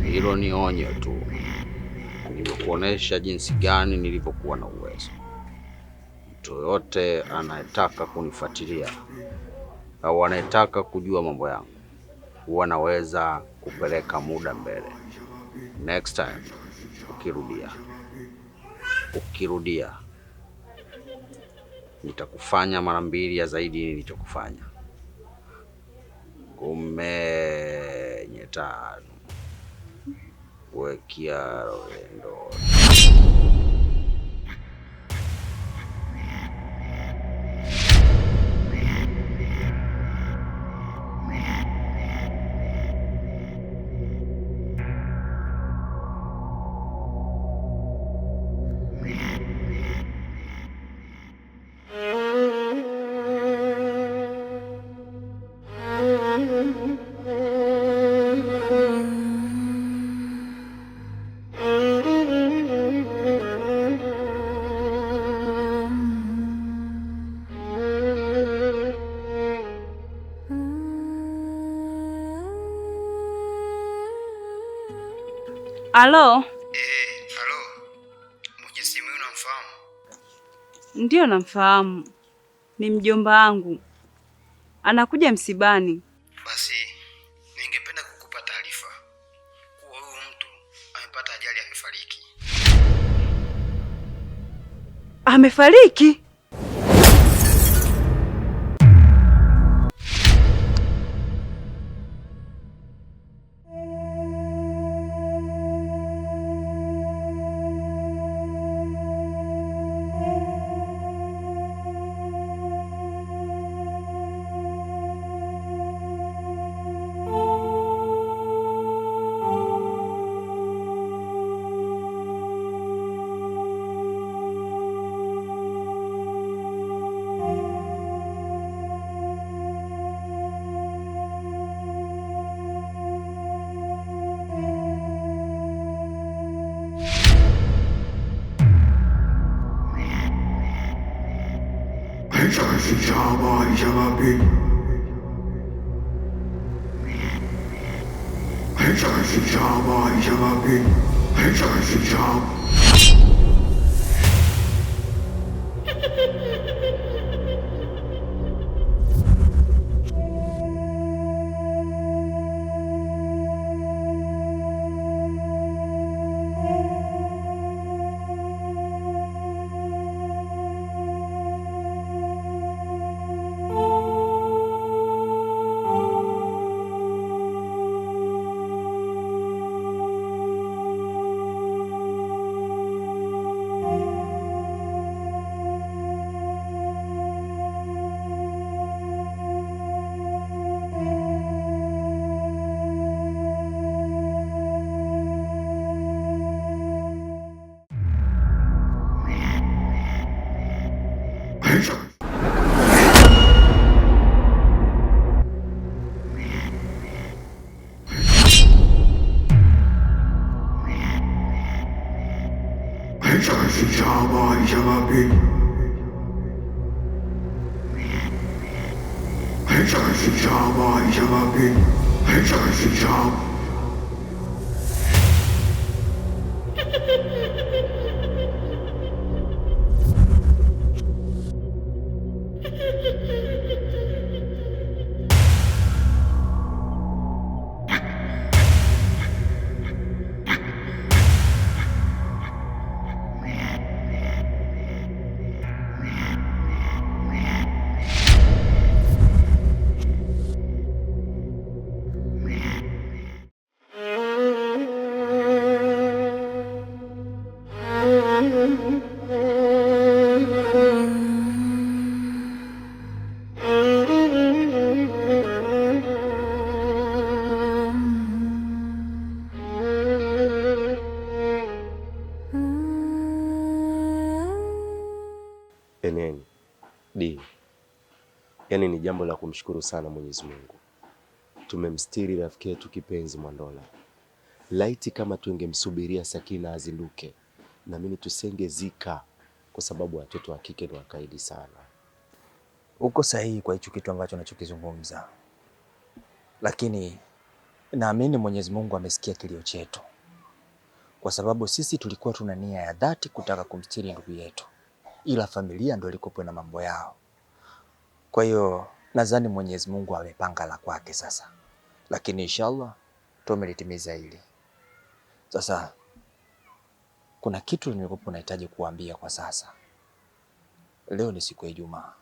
Hilo ni onyo tu, nimekuonesha jinsi gani nilivyokuwa na uwezo. Mtu yoyote anayetaka kunifuatilia au anayetaka kujua mambo yangu huwa naweza kupeleka muda mbele. Next time ukirudia nitakufanya mara mbili ya zaidi nilichokufanya. Kumenyetano wekia rwendo. Halo? Halo. Mwenye simu unamfahamu? Ndio namfahamu. Ni mjomba wangu. Anakuja msibani. Basi ningependa kukupa taarifa kuwa huyu mtu amepata ajali, amefariki. Amefariki? Eneni di, yaani ni jambo la kumshukuru sana Mwenyezi Mungu. Tumemstiri rafiki yetu kipenzi Mwandola. Laiti kama tungemsubiria Sakina azinduke, na mimi tusengezika, kwa sababu watoto wa kike ni wakaidi sana. Uko sahihi kwa hicho kitu ambacho nachokizungumza, lakini naamini Mwenyezi Mungu amesikia kilio chetu, kwa sababu sisi tulikuwa tuna nia ya dhati kutaka kumstiri ndugu yetu, ila familia ndio ilikopo na mambo yao. Kwa hiyo nadhani Mwenyezi Mungu amepanga la kwake sasa, lakini inshallah tumelitimiza hili. Sasa kuna kitu nilikopo nahitaji kuambia kwa sasa. Leo ni siku ya Ijumaa,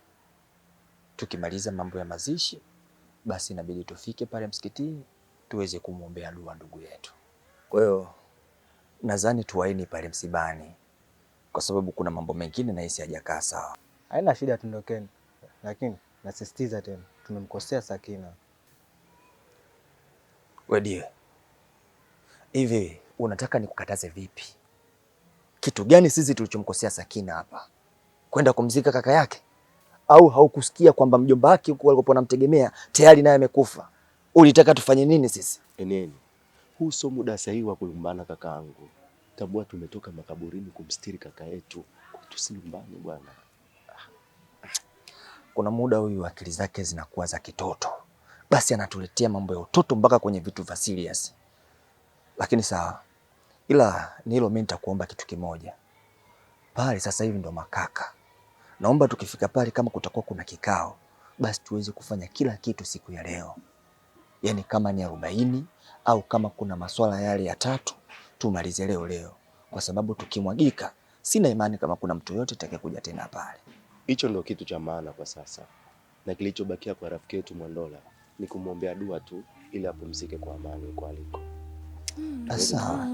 tukimaliza mambo ya mazishi basi inabidi tufike pale msikitini tuweze kumwombea dua ndugu yetu. Kwa hiyo nadhani tuwaini pale msibani, kwa sababu kuna mambo mengine nahisi hajakaa sawa. Haina shida, tundokeni, lakini nasisitiza tena, tumemkosea Sakina. Wedie, hivi unataka nikukataze vipi? Kitu gani sisi tulichomkosea Sakina hapa? Kwenda kumzika kaka yake? Au haukusikia kwamba mjomba wake huko alikopo namtegemea tayari naye amekufa? Ulitaka tufanye nini sisi? Eneni, huu sio muda sahihi wa kulumbana kakaangu. Tambua tumetoka makaburini kumstiri kaka yetu, si nyumbani bwana. Kuna muda huyu akili zake zinakuwa za kitoto, basi anatuletea mambo ya utoto mpaka kwenye vitu vya serious. Lakini sawa, ila nilo mimi nitakuomba kitu kimoja. Pale sasa hivi ndo makaka, naomba tukifika pale kama kutakuwa kuna kikao, basi tuweze kufanya kila kitu siku ya leo. Yaani kama ni 40 au kama kuna maswala yale ya 3 tumalize leo, kwa sababu tukimwagika sina imani kama kuna mtu yote atakayekuja tena pale. Hicho ndo kitu cha maana kwa sasa, na kilichobakia kwa rafiki yetu Mwandola ni kumwombea dua tu ili apumzike kwa amani huko aliko. Sawa.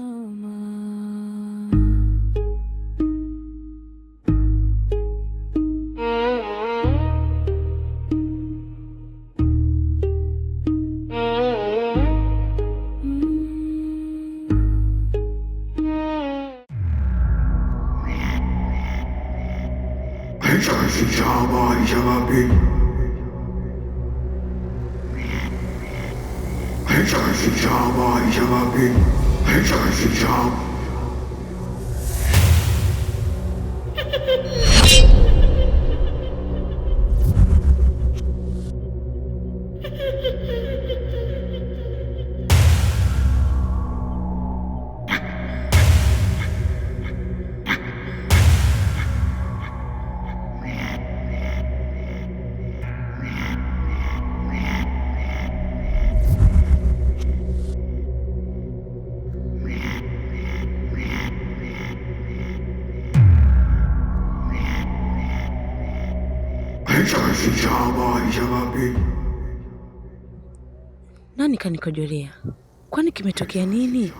Nani kanikojolea? Kwani kimetokea nini?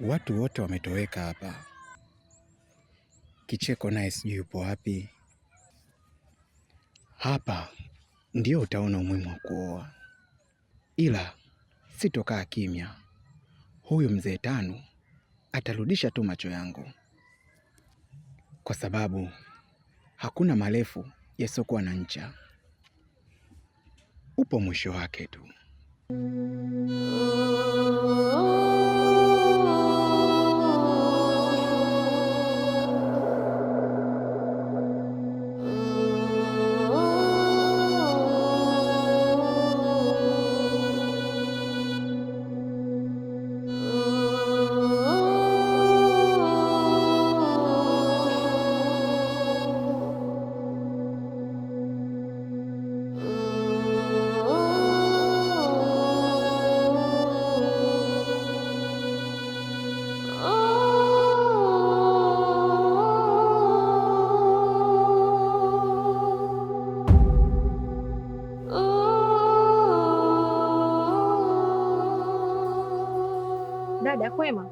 Watu wote wametoweka hapa. Kicheko naye sijui yupo wapi. Hapa ndio utaona umuhimu wa kuoa, ila sitokaa kimya. Huyu mzee Tanu atarudisha tu macho yangu, kwa sababu hakuna marefu yasiokuwa na ncha. Upo mwisho wake tu. Dada, kwema?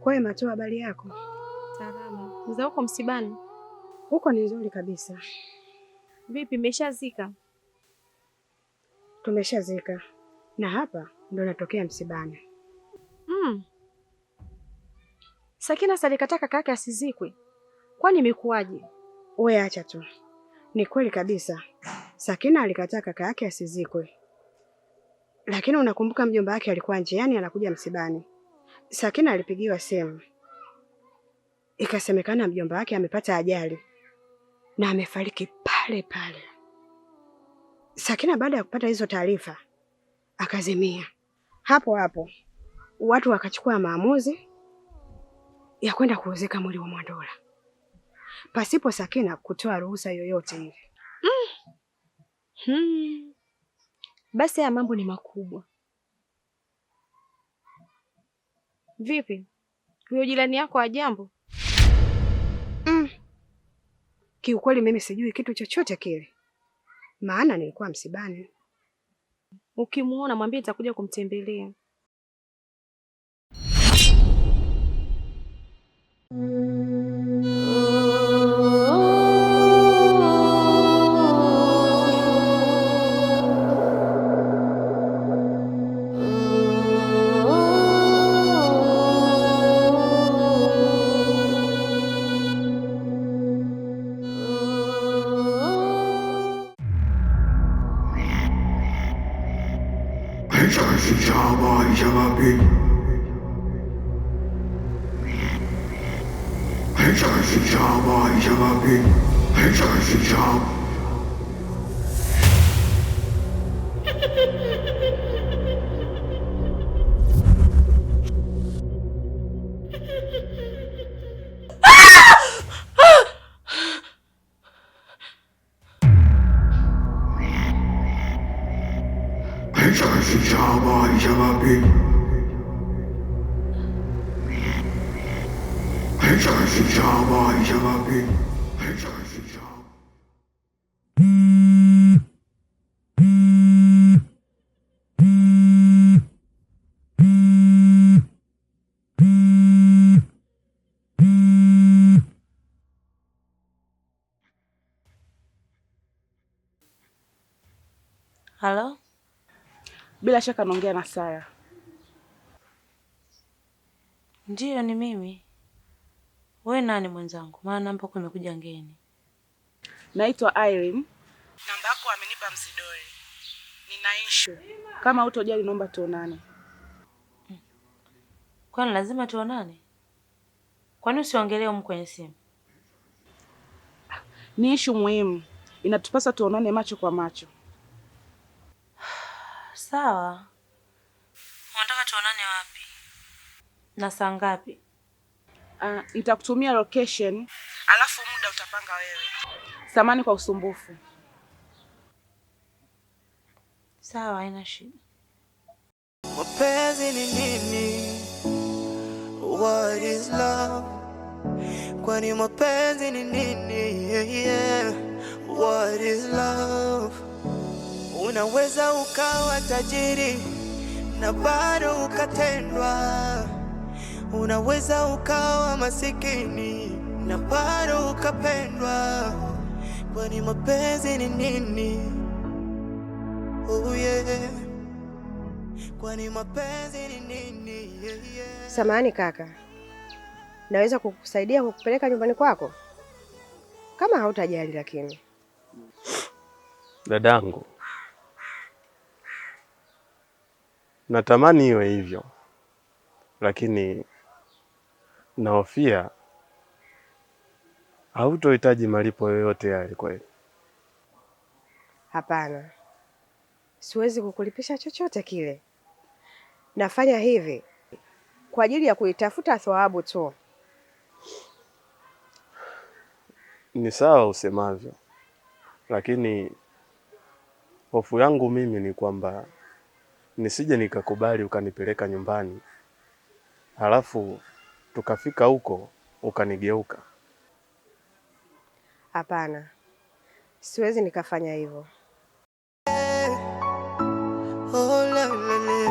Kwema tu, habari yako? Salama. Mzee huko msibani? Huko ni nzuri kabisa. Vipi, mmeshazika? Tumeshazika, na hapa ndo natokea msibani. Sakina salikataa kaka yake asizikwe, kwani imekuwaje? Wewe acha tu. Ni kweli kabisa, Sakina alikataa kaka yake asizikwe, lakini unakumbuka mjomba wake alikuwa njiani anakuja msibani. Sakina alipigiwa simu, ikasemekana mjomba wake amepata ajali na amefariki pale pale. Sakina baada ya kupata hizo taarifa akazimia. Hapo hapo watu wakachukua maamuzi ya kwenda kuuzika mwili wa Mwandola pasipo Sakina kutoa ruhusa yoyote ile. Basi haya mambo ni makubwa. Vipi, huyo jirani yako ajambo? Kiukweli mimi sijui kitu chochote kile, maana nilikuwa msibani. Ukimuona mwambie nitakuja kumtembelea. Halo? Bila shaka naongea na Sara. Ndiyo, ni mimi. Wewe nani mwenzangu? Maana namba yako imekuja ngeni. Naitwa Irene. Namba yako amenipa Msidori. Nina issue. Kama hutojali naomba tuonane. Kwani lazima tuonane? Kwani usiongelee huko kwenye simu? Ni issue muhimu. Inatupasa tuonane macho kwa macho. Sawa. Unataka tuonane wapi? Na saa ngapi? Nitakutumia location, alafu muda utapanga wewe. Samahani kwa usumbufu. Sawa, haina shida. Mapenzi ni nini? What is love? Kwani mapenzi ni nini? Yeah. What is love? Unaweza ukawa tajiri na bado ukatendwa. Unaweza ukawa masikini na bado ukapendwa. kwani mapenzi ni nini? Oh yeah. Kwani mapenzi ni nini? Yeah, yeah. Samahani kaka, naweza kukusaidia kukupeleka nyumbani kwako kama hautajali. Lakini dadangu, natamani iwe hivyo, lakini nahofia hautohitaji malipo yoyote yale kweli. Hapana, siwezi kukulipisha chochote kile. Nafanya hivi kwa ajili ya kuitafuta thawabu tu. Ni sawa usemavyo, lakini hofu yangu mimi ni kwamba nisije nikakubali ukanipeleka nyumbani, halafu tukafika huko ukanigeuka. Hapana, siwezi nikafanya hivyo. Oh, la, la, la.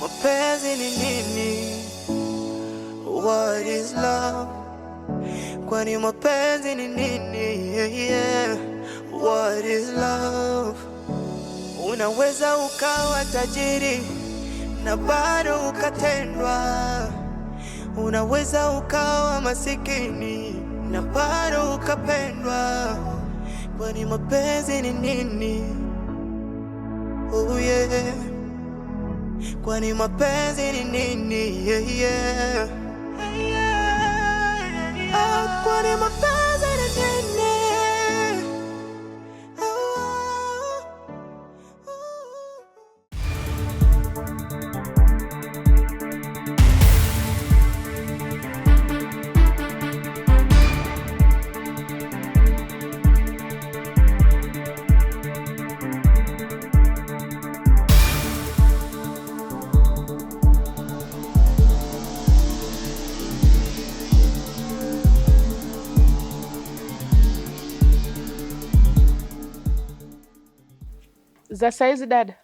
Mapenzi ni nini? What is love? Kwani mapenzi ni nini? Yeah, yeah. What is love? Unaweza ukawa tajiri na bado ukatendwa. Unaweza ukawa masikini na bado ukapendwa. Kwani mapenzi ni nini? Oh yeah. Kwani mapenzi ni nini? Yeah, yeah. Oh, kwani mapenzi ni nini? Za saizi dada?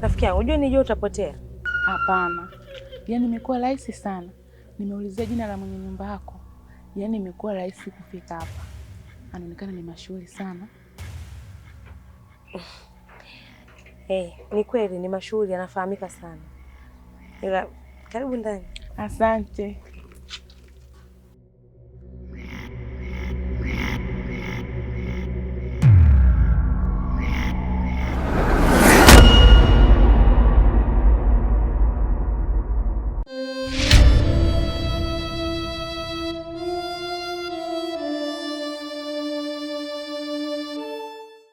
Rafiki yangu, unajua nijua utapotea. Hapana, yaani imekuwa rahisi sana. Nimeulizia jina la mwenye nyumba yako, yaani imekuwa rahisi kufika hapa. Anaonekana ni mashuhuri sana. Ni kweli ni mashuhuri, anafahamika sana. Ila karibu ndani. Asante.